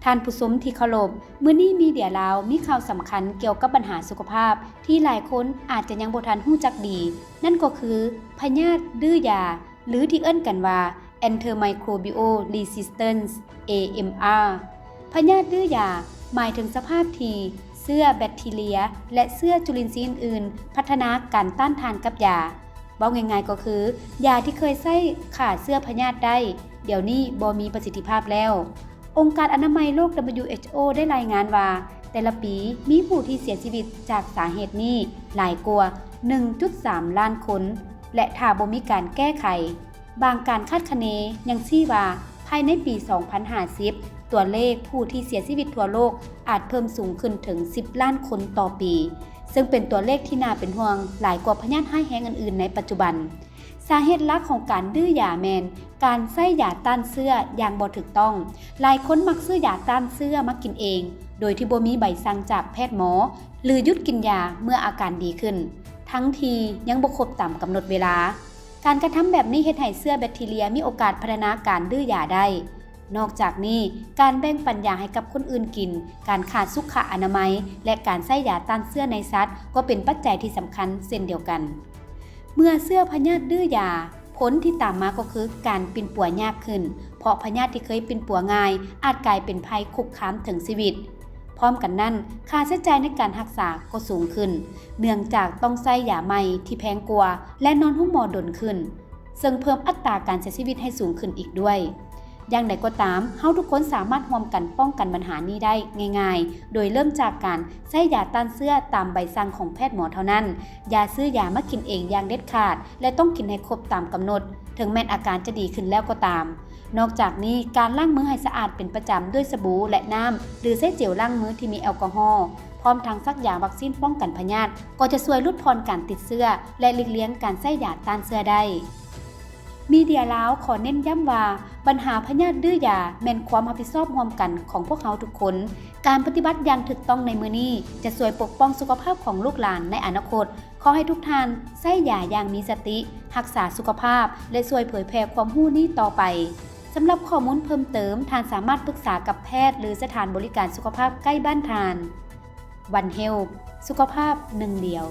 ท่านผู้ชมที่เคารพมื้อนี้มีเดียลาวมีข่าวสำคัญเกี่ยวกับปัญหาสุขภาพที่หลายคนอาจจะยังบ่ทันรู้จักดีนั่นก็คือพยาธิดื้อยาหรือที่เอิ้นกันว่า Antimicrobial Resistance AMR พยาธิดื้อยาหมายถึงสภาพที่เชื้อแบคทีเรียและเชื้อจุลินทรีย์อื่นๆพัฒนาการต้านทานกับยาเว้าง่ายๆก็คือยาที่เคยใช้ฆ่าเชื้อพยาธิได้เดี๋ยวนี้บ่มีประสิทธิภาพแล้วองค์การอนามัยโลก WHO ได้รายงานว่าแต่ละปีมีผู้ที่เสียชีวิตจากสาเหตุนี้หลายกว่า 1.3 ล้านคนและถ้าบ่มีการแก้ไขบางการคาดคะเนยังชี้ว่าภายในปี 2050 ตัวเลขผู้ที่เสียชีวิตทั่วโลกอาจเพิ่มสูงขึ้นถึง 10 ล้านคนต่อปีซึ่งเป็นตัวเลขที่น่าเป็นห่วงหลายกว่าพยาธิร้ายแรงอื่นๆในปัจจุบันสาเหตุหลักของการดื้อยาแมนการใช้ยาต้านเชื้ออย่างบ่ถูกต้องหลายคนมักซื้อยาต้านเชื้อมากินเองโดยที่บ่มีใบสั่งจากแพทย์หมอหรือหยุดกินยาเมื่ออาการดีขึ้นทั้งทียังบ่ครบตามกำหนดเวลาการกระทำแบบนี้เฮ็ดให้เชื้อแบคทีเรียมีโอกาสพัฒนาการดื้อยาได้นอกจากนี้การแบ่งปันยาให้กับคนอื่นกินการขาดสุขอนามัยและการใช้ยาต้านเชื้อในสัตว์ก็เป็นปัจจัยที่สำคัญเช่นเดียวกันเมื่อเชื้อพยาธิดื้อยาผลที่ตามมาก็คือการปิ่นป่วยยากขึ้นเพราะพยาธิที่เคยปิ่นป่วยง่ายอาจกลายเป็นภัยคุกคามถึงชีวิตพร้อมกันนั้นค่าใช้จ่ายในการรักษาก็สูงขึ้นเนื่องจากต้องใช้ยาใหม่ที่แพงกว่าและนอนห้องหมอดนขึ้นซึ่งเพิ่มอัตราการเสียชีวิตให้สูงขึ้นอีกด้วยอย่างไรก็ตามเฮาทุกคนสามารถร่วมกันป้องกันปัญหานี้ได้ง่ายๆโดยเริ่มจากการใช้ยาต้านเชื้อตามใบสั่งของแพทย์หมอเท่านั้นอย่าซื้อยามากินเองอย่างเด็ดขาดและต้องกินให้ครบตามกำหนดถึงแม้อาการจะดีขึ้นแล้วก็ตามนอกจากนี้การล้างมือให้สะอาดเป็นประจำด้วยสบู่และน้ำหรือใช้เจลล้างมือที่มีแอลกอฮอล์พร้อมทั้งซักยาวัคซีนป้องกันพยาธิก็จะช่วยลดพรการติดเชื้อและหลีกเลี่ยงการใช้ยาต้านเชื้อได้มีเดียลาวขอเน้นย้ำว่าปัญหาพยาธิดื้อยาแม่นความรับผิดชอบร่วมกันของพวกเขาทุกคนการปฏิบัติอย่างถูกต้องในมื้อนี้จะช่วยปกป้องสุขภาพของลูกหลานในอนาคตขอให้ทุกท่านใช้ยาอย่างมีสติรักษาสุขภาพและช่วยเผยแพร่ความรู้นี้ต่อไปสำหรับข้อมูลเพิ่มเติมท่านสามารถปรึกษากับแพทย์หรือสถานบริการสุขภาพใกล้บ้านท่านวันเฮลสุขภาพหนึ่งเดียว